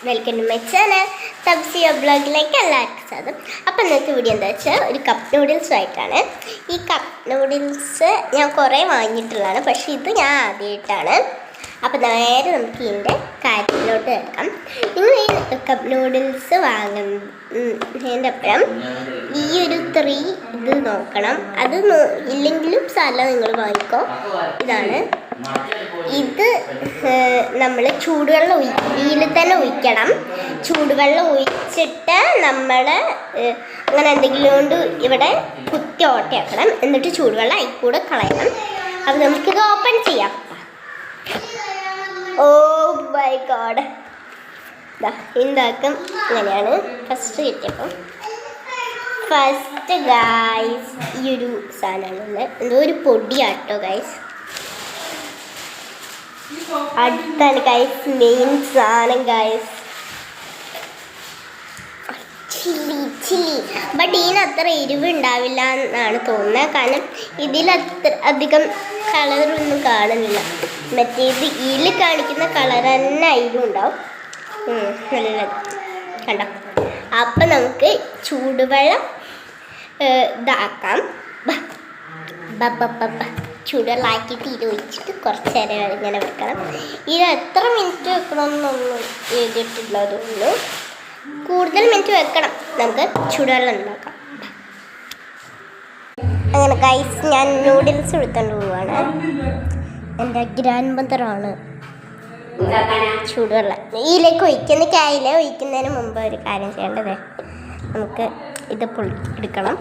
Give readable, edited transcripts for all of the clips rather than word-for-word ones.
Welcome to my channel തബ്സിയ ബ്ലോഗിലേക്ക് എല്ലാവർക്കും സ്വാഗതം. അപ്പോൾ ഇന്നത്തെ വീഡിയോ എന്താ വെച്ചാൽ ഒരു കപ്പ് നൂഡിൽസ് ആയിട്ടാണ്. ഈ കപ്പ് നൂഡിൽസ് ഞാൻ കുറേ വാങ്ങിയിട്ടുള്ളതാണ്, പക്ഷേ ഇത് ഞാൻ ആദ്യമായിട്ടാണ്. അപ്പോൾ നേരെ നമുക്ക് ഇതിൻ്റെ കാര്യത്തിലോട്ട് കേൾക്കാം. നിങ്ങൾ ഈ കപ്പ് നൂഡിൽസ് വാങ്ങുന്നതിൻ്റെ അപ്പുറം ഈ ഒരു 3 ഇത് നോക്കണം. അത് ഇല്ലെങ്കിലും സാധനം നിങ്ങൾ വാങ്ങിക്കോ. ഇതാണ് ഇത്. നമ്മൾ ചൂടുവെള്ളം ഇതിൽ തന്നെ ഒഴിക്കണം. ചൂടുവെള്ളം ഒഴിച്ചിട്ട് നമ്മൾ അങ്ങനെ എന്തെങ്കിലും കൊണ്ട് ഇവിടെ കുത്തി ഓട്ടയാക്കണം. എന്നിട്ട് ചൂടുവെള്ളം അതിൽ കൂടെ കളയണം. അപ്പോൾ നമുക്കിത് ഓപ്പൺ ചെയ്യാം. ഓ മൈ ഗോഡ്, എന്താക്കും ഇങ്ങനെയാണ് ഫസ്റ്റ് കിട്ടിയപ്പോൾ. ഫസ്റ്റ് ഗായ്സ് ഈ ഒരു സാധനമാണ്, എന്തോ ഒരു പൊടിയാട്ടോ ഗൈസ്. അടുത്താണ് ഗൈസ് മെയിൻ സാധനം ഗൈസ്, ചില്ലി. ബട്ട് ഇതിനത്ര എരിവ് ഉണ്ടാവില്ല എന്നാണ് തോന്നുന്നത്, കാരണം ഇതിലത്ര അധികം കളറൊന്നും കാണുന്നില്ല. മറ്റേത് ഇതിൽ കാണിക്കുന്ന കളർ തന്നെ അതിലും ഉണ്ടാവും. നല്ലത് കണ്ടോ. അപ്പം നമുക്ക് ചൂടുവെള്ളം ഇതാക്കാം. ചൂടുവെള്ളമാക്കിയിട്ട് ഇത് ഒഴിച്ചിട്ട് കുറച്ച് നേരം ഇങ്ങനെ വെക്കണം. ഇത് എത്ര മിനിറ്റ് വെക്കണമെന്നൊന്നും എഴുതിയിട്ടില്ല, തോന്നുന്നു കൂടുതൽ മിനിറ്റ് വെക്കണം. നമുക്ക് ചൂടുവെള്ളം ഉണ്ടാക്കാം. അങ്ങനെ ഗൈസ് ഞാൻ നൂഡിൽസ് എടുത്തുകൊണ്ട് പോവുകയാണ്. എൻ്റെ ഗ്രാൻഡ് മദറാണ് ചൂടുവെള്ളം ഇതിലേക്ക് ഒഴിക്കുന്നതിന് മുമ്പ് ഒരു കാര്യം ചെയ്യേണ്ടത്, നമുക്ക് ഇത് എടുക്കണം.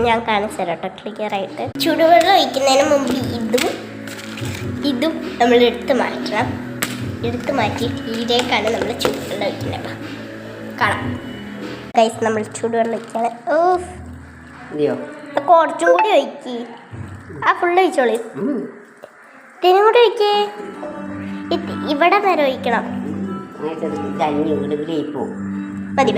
ഞാൻ കാണിച്ചു തരാം കേട്ടോ ക്ലിയറായിട്ട്. ചൂടുവെള്ളം ഒഴിക്കുന്നതിന് മുമ്പ് ഇതും നമ്മൾ എടുത്ത് മാറ്റണം. എടുത്ത് മാറ്റിയിട്ട് ഇതിലേക്കാണ് നമ്മൾ ചൂടുവെള്ളം ഒഴിക്കുന്നത്. കാണാം ഗൈസ്, നമ്മൾ ചൂടുവെള്ളം ഒഴിക്കുകയാണ്. കുറച്ചും കൂടി ഒഴിക്കി. ഫുള്ള് ഒഴിച്ചോളി. ഇതിനും കൂടി ഒഴിക്കേ. ഇവിടെ വരെ ഒഴിക്കണം. മതി.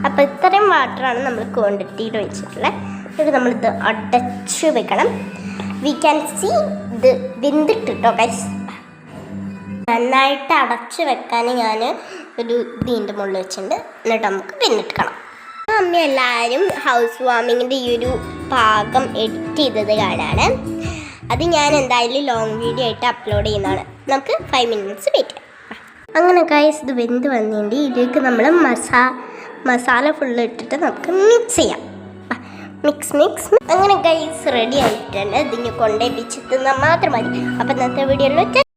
അപ്പോൾ ഇത്രയും വാട്ടറാണ് നമ്മൾ ക്വാണ്ടിറ്റിയിൽ ഒഴിച്ചിട്ടുള്ളത്. ഇത് നമ്മളിത് അടച്ച് വെക്കണം. വി ക്യാൻ സീ ഇത് വെന്തിട്ടോ ഗൈസ്. നന്നായിട്ട് അടച്ച് വെക്കാൻ ഞാൻ ഒരു ഇതിൻ്റെ മുകളിൽ വെച്ചിട്ടുണ്ട്. എന്നിട്ട് നമുക്ക് വെന്തിട്ടണം. അമ്മ എല്ലാവരും ഹൗസ് വാമിങ്ങിൻ്റെ ഈ ഒരു ഭാഗം എഡിറ്റ് ചെയ്തത് കാണാണ്. അത് ഞാൻ എന്തായാലും ലോങ് വീഡിയോ ആയിട്ട് അപ്ലോഡ് ചെയ്യുന്നതാണ്. നമുക്ക് 5 മിനിറ്റ്സ് വെയിറ്റ് ചെയ്യാം. അങ്ങനെ ഗൈസ് ഇത് വെന്ത് വന്നിട്ടുണ്ട്. ഇതിലേക്ക് നമ്മൾ മസാല ഫുള്ള് ഇട്ടിട്ട് നമുക്ക് മിക്സ് ചെയ്യാം. മിക്സ്. അങ്ങനെ ഗൈസ് റെഡി ആയിട്ടുണ്ട്. ഇതിന് കൊണ്ടേ വെച്ച് തിന്നാൽ മാത്രം മതി. അപ്പം ഇന്നത്തെ വീഡിയോയിൽ